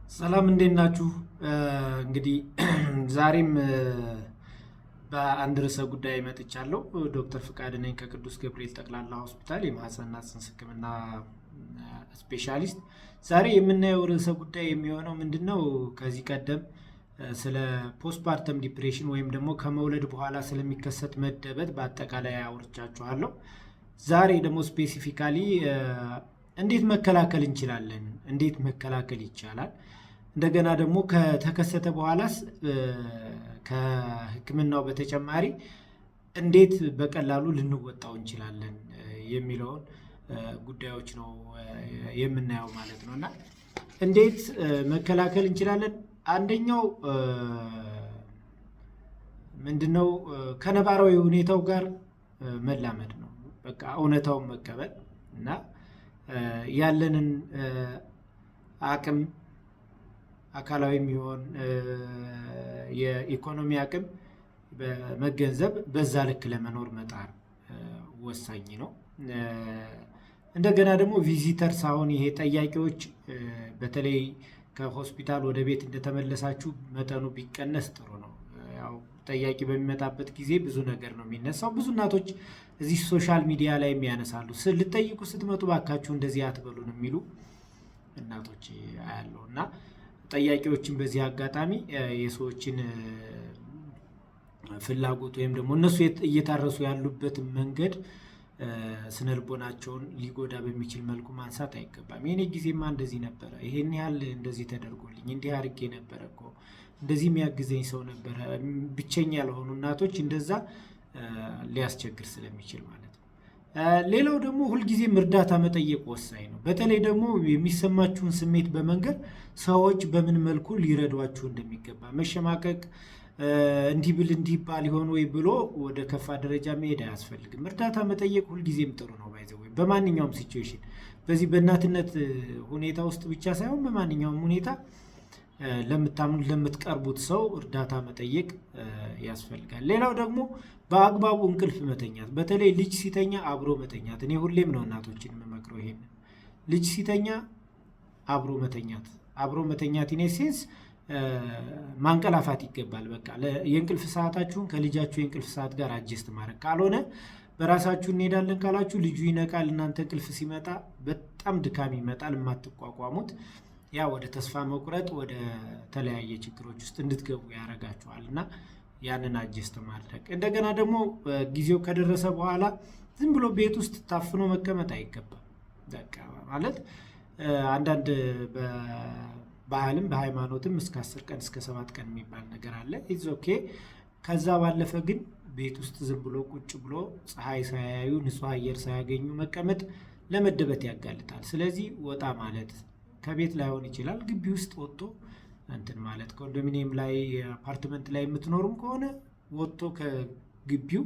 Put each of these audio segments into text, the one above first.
ሰላም እንዴት ናችሁ? እንግዲህ ዛሬም በአንድ ርዕሰ ጉዳይ መጥቻለሁ። ዶክተር ፍቃድ ነኝ ከቅዱስ ገብርኤል ጠቅላላ ሆስፒታል የማህፀንና ጽንስ ሕክምና ስፔሻሊስት። ዛሬ የምናየው ርዕሰ ጉዳይ የሚሆነው ምንድን ነው? ከዚህ ቀደም ስለ ፖስትፓርተም ዲፕሬሽን ወይም ደግሞ ከመውለድ በኋላ ስለሚከሰት መደበት በአጠቃላይ አውርቻችኋለሁ። ዛሬ ደግሞ ስፔሲፊካሊ እንዴት መከላከል እንችላለን፣ እንዴት መከላከል ይቻላል፣ እንደገና ደግሞ ከተከሰተ በኋላስ ከህክምናው በተጨማሪ እንዴት በቀላሉ ልንወጣው እንችላለን የሚለውን ጉዳዮች ነው የምናየው ማለት ነው። እና እንዴት መከላከል እንችላለን? አንደኛው ምንድነው? ከነባራዊ ሁኔታው ጋር መላመድ ነው። በቃ እውነታውን መቀበል እና ያለንን አቅም አካላዊ የሚሆን የኢኮኖሚ አቅም በመገንዘብ በዛ ልክ ለመኖር መጣር ወሳኝ ነው። እንደገና ደግሞ ቪዚተርስ፣ አሁን ይሄ ጠያቂዎች በተለይ ከሆስፒታል ወደ ቤት እንደተመለሳችሁ መጠኑ ቢቀነስ ጥሩ ነው። ያው ጠያቂ በሚመጣበት ጊዜ ብዙ ነገር ነው የሚነሳው። ብዙ እናቶች እዚህ ሶሻል ሚዲያ ላይ የሚያነሳሉ። ልጠይቁ ስትመጡ ባካችሁ እንደዚህ አትበሉን የሚሉ እናቶች አያለው እና ጠያቂዎችን በዚህ አጋጣሚ የሰዎችን ፍላጎት ወይም ደግሞ እነሱ እየታረሱ ያሉበትን መንገድ ስነልቦናቸውን ሊጎዳ በሚችል መልኩ ማንሳት አይገባም። የኔ ጊዜማ እንደዚህ ነበረ፣ ይሄን ያህል እንደዚህ ተደርጎልኝ እንዲህ አድርጌ ነበረ እኮ እንደዚህ የሚያግዘኝ ሰው ነበረ። ብቸኛ ያልሆኑ እናቶች እንደዛ ሊያስቸግር ስለሚችል ማለት ነው። ሌላው ደግሞ ሁልጊዜም እርዳታ መጠየቅ ወሳኝ ነው። በተለይ ደግሞ የሚሰማችሁን ስሜት በመንገር ሰዎች በምን መልኩ ሊረዷችሁ እንደሚገባ መሸማቀቅ፣ እንዲህ ብል እንዲህ ይባል ይሆን ወይ ብሎ ወደ ከፋ ደረጃ መሄድ አያስፈልግም። እርዳታ መጠየቅ ሁልጊዜም ጥሩ ነው። ባይዘው በማንኛውም ሲቹዌሽን፣ በዚህ በእናትነት ሁኔታ ውስጥ ብቻ ሳይሆን በማንኛውም ሁኔታ ለምታምኑት ለምትቀርቡት ሰው እርዳታ መጠየቅ ያስፈልጋል። ሌላው ደግሞ በአግባቡ እንቅልፍ መተኛት፣ በተለይ ልጅ ሲተኛ አብሮ መተኛት። እኔ ሁሌም ነው እናቶችን የምመክረው ይሄን። ልጅ ሲተኛ አብሮ መተኛት ኢኔሴንስ ማንቀላፋት ይገባል። በቃ የእንቅልፍ ሰዓታችሁን ከልጃችሁ የእንቅልፍ ሰዓት ጋር አጀስት ማድረግ። ካልሆነ በራሳችሁ እንሄዳለን ካላችሁ ልጁ ይነቃል። እናንተ እንቅልፍ ሲመጣ በጣም ድካም ይመጣል፣ የማትቋቋሙት ያ ወደ ተስፋ መቁረጥ፣ ወደ ተለያየ ችግሮች ውስጥ እንድትገቡ ያደርጋችኋል እና ያንን አጀስት ማድረግ። እንደገና ደግሞ ጊዜው ከደረሰ በኋላ ዝም ብሎ ቤት ውስጥ ታፍኖ መቀመጥ አይገባም። በቃ ማለት አንዳንድ በባህልም በሃይማኖትም እስከ 10 ቀን እስከ 7 ቀን የሚባል ነገር አለ። ኢትስ ኦኬ። ከዛ ባለፈ ግን ቤት ውስጥ ዝም ብሎ ቁጭ ብሎ ፀሐይ ሳያዩ ንጹህ አየር ሳያገኙ መቀመጥ ለመደበት ያጋልጣል። ስለዚህ ወጣ ማለት ከቤት ላይሆን ይችላል፣ ግቢ ውስጥ ወጥቶ እንትን ማለት። ኮንዶሚኒየም ላይ አፓርትመንት ላይ የምትኖሩም ከሆነ ወጥቶ ከግቢው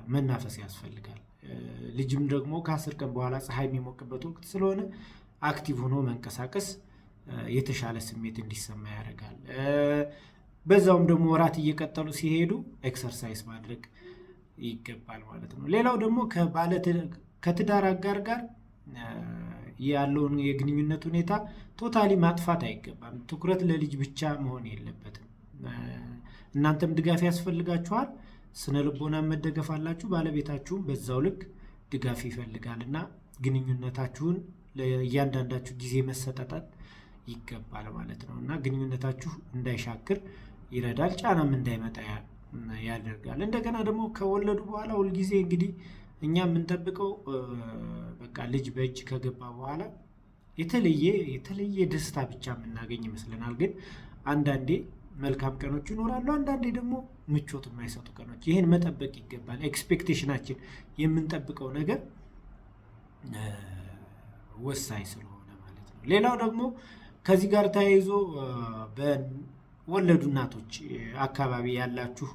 መናፈስ ያስፈልጋል። ልጅም ደግሞ ከ10 ቀን በኋላ ፀሐይ የሚሞቅበት ወቅት ስለሆነ አክቲቭ ሆኖ መንቀሳቀስ የተሻለ ስሜት እንዲሰማ ያደርጋል። በዛውም ደግሞ ወራት እየቀጠሉ ሲሄዱ ኤክሰርሳይዝ ማድረግ ይገባል ማለት ነው። ሌላው ደግሞ ከትዳር አጋር ጋር ያለውን የግንኙነት ሁኔታ ቶታሊ ማጥፋት አይገባም። ትኩረት ለልጅ ብቻ መሆን የለበትም። እናንተም ድጋፍ ያስፈልጋችኋል። ስነ ልቦና መደገፍ አላችሁ። ባለቤታችሁም በዛው ልክ ድጋፍ ይፈልጋል እና ግንኙነታችሁን ለእያንዳንዳችሁ ጊዜ መሰጠጣት ይገባል ማለት ነው እና ግንኙነታችሁ እንዳይሻክር ይረዳል፣ ጫናም እንዳይመጣ ያደርጋል። እንደገና ደግሞ ከወለዱ በኋላ ሁልጊዜ እንግዲህ እኛ የምንጠብቀው በቃ ልጅ በእጅ ከገባ በኋላ የተለየ ደስታ ብቻ የምናገኝ ይመስለናል። ግን አንዳንዴ መልካም ቀኖች ይኖራሉ፣ አንዳንዴ ደግሞ ምቾት የማይሰጡ ቀኖች። ይህን መጠበቅ ይገባል። ኤክስፔክቴሽናችን የምንጠብቀው ነገር ወሳኝ ስለሆነ ማለት ነው። ሌላው ደግሞ ከዚህ ጋር ተያይዞ በወለዱ እናቶች አካባቢ ያላችሁ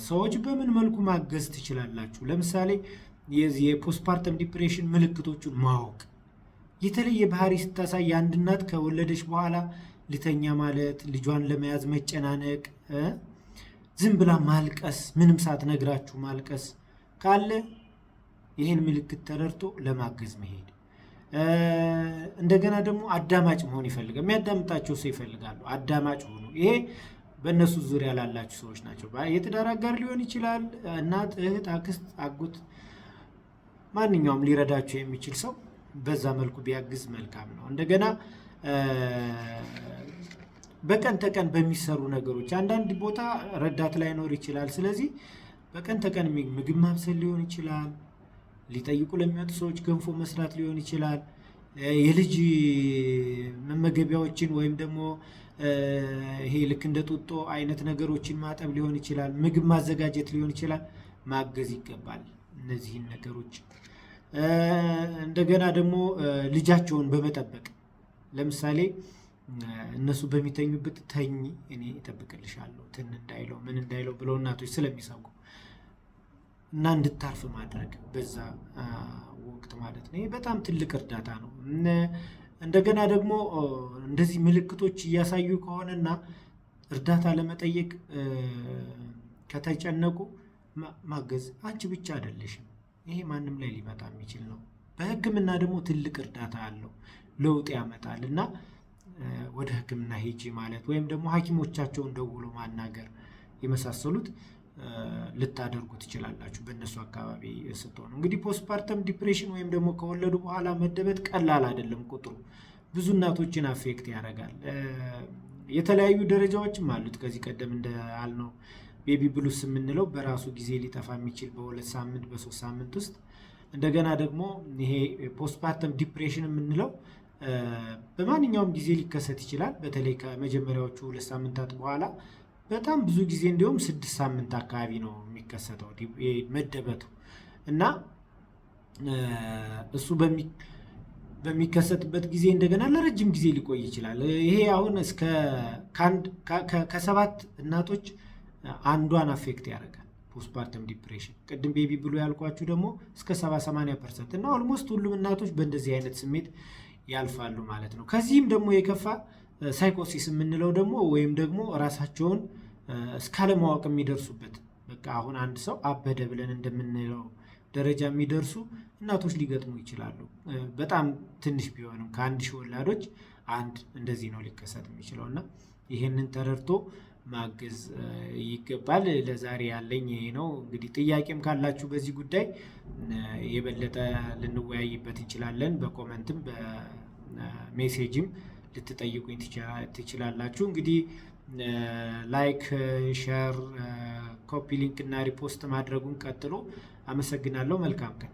ሰዎች በምን መልኩ ማገዝ ትችላላችሁ? ለምሳሌ የዚህ የፖስትፓርተም ዲፕሬሽን ምልክቶቹን ማወቅ። የተለየ ባህሪ ስታሳይ የአንድ እናት ከወለደች በኋላ ልተኛ ማለት፣ ልጇን ለመያዝ መጨናነቅ፣ ዝም ብላ ማልቀስ፣ ምንም ሳትነግራችሁ ማልቀስ ካለ ይህን ምልክት ተረድቶ ለማገዝ መሄድ። እንደገና ደግሞ አዳማጭ መሆን ይፈልጋል። የሚያዳምጣቸው ሰው ይፈልጋሉ። አዳማጭ ሆኑ። ይሄ በእነሱ ዙሪያ ላላችሁ ሰዎች ናቸው። የትዳር አጋር ሊሆን ይችላል፣ እናት፣ እህት፣ አክስት፣ አጎት፣ ማንኛውም ሊረዳቸው የሚችል ሰው በዛ መልኩ ቢያግዝ መልካም ነው። እንደገና በቀን ተቀን በሚሰሩ ነገሮች አንዳንድ ቦታ ረዳት ላይኖር ይችላል። ስለዚህ በቀን ተቀን ምግብ ማብሰል ሊሆን ይችላል፣ ሊጠይቁ ለሚመጡ ሰዎች ገንፎ መስራት ሊሆን ይችላል፣ የልጅ መመገቢያዎችን ወይም ደግሞ ይሄ ልክ እንደ ጡጦ አይነት ነገሮችን ማጠብ ሊሆን ይችላል፣ ምግብ ማዘጋጀት ሊሆን ይችላል። ማገዝ ይገባል እነዚህን ነገሮች። እንደገና ደግሞ ልጃቸውን በመጠበቅ ለምሳሌ እነሱ በሚተኙበት ተኝ እኔ እጠብቅልሻለሁ ትን እንዳይለው ምን እንዳይለው ብለው እናቶች ስለሚሰጉ እና እንድታርፍ ማድረግ በዛ ወቅት ማለት ነው። ይሄ በጣም ትልቅ እርዳታ ነው። እንደገና ደግሞ እንደዚህ ምልክቶች እያሳዩ ከሆነና እርዳታ ለመጠየቅ ከተጨነቁ ማገዝ አንቺ ብቻ አይደለሽም። ይሄ ማንም ላይ ሊመጣ የሚችል ነው። በሕክምና ደግሞ ትልቅ እርዳታ አለው፣ ለውጥ ያመጣል እና ወደ ሕክምና ሂጂ ማለት ወይም ደግሞ ሐኪሞቻቸውን ደውሎ ማናገር የመሳሰሉት ልታደርጉ ትችላላችሁ በእነሱ አካባቢ ስትሆኑ። እንግዲህ ፖስትፓርተም ዲፕሬሽን ወይም ደግሞ ከወለዱ በኋላ መደበት ቀላል አይደለም። ቁጥሩ ብዙ እናቶችን አፌክት ያደርጋል። የተለያዩ ደረጃዎችም አሉት። ከዚህ ቀደም እንዳልነው ቤቢ ብሉስ የምንለው በራሱ ጊዜ ሊጠፋ የሚችል በ2 ሳምንት በ3 ሳምንት ውስጥ። እንደገና ደግሞ ይሄ ፖስትፓርተም ዲፕሬሽን የምንለው በማንኛውም ጊዜ ሊከሰት ይችላል። በተለይ ከመጀመሪያዎቹ 2 ሳምንታት በኋላ በጣም ብዙ ጊዜ እንዲሁም 6 ሳምንት አካባቢ ነው የሚከሰተው መደበቱ እና እሱ በሚከሰትበት ጊዜ እንደገና ለረጅም ጊዜ ሊቆይ ይችላል። ይሄ አሁን እስከ ከ7 እናቶች አንዷን አፌክት ያደርጋል ፖስትፓርተም ዲፕሬሽን። ቅድም ቤቢ ብሎ ያልኳችሁ ደግሞ እስከ 70-80% እና ኦልሞስት ሁሉም እናቶች በእንደዚህ አይነት ስሜት ያልፋሉ ማለት ነው። ከዚህም ደግሞ የከፋ ሳይኮሲስ የምንለው ደግሞ ወይም ደግሞ ራሳቸውን እስካለማወቅ የሚደርሱበት በቃ አሁን አንድ ሰው አበደ ብለን እንደምንለው ደረጃ የሚደርሱ እናቶች ሊገጥሙ ይችላሉ። በጣም ትንሽ ቢሆንም ከ1000 ወላዶች አንድ እንደዚህ ነው ሊከሰት የሚችለው እና ይህንን ተረድቶ ማገዝ ይገባል። ለዛሬ ያለኝ ይሄ ነው። እንግዲህ ጥያቄም ካላችሁ በዚህ ጉዳይ የበለጠ ልንወያይበት እንችላለን። በኮመንትም በሜሴጅም ልትጠይቁኝ ትችላላችሁ። እንግዲህ ላይክ፣ ሼር፣ ኮፒ ሊንክ እና ሪፖስት ማድረጉን ቀጥሎ። አመሰግናለሁ። መልካም ቀን።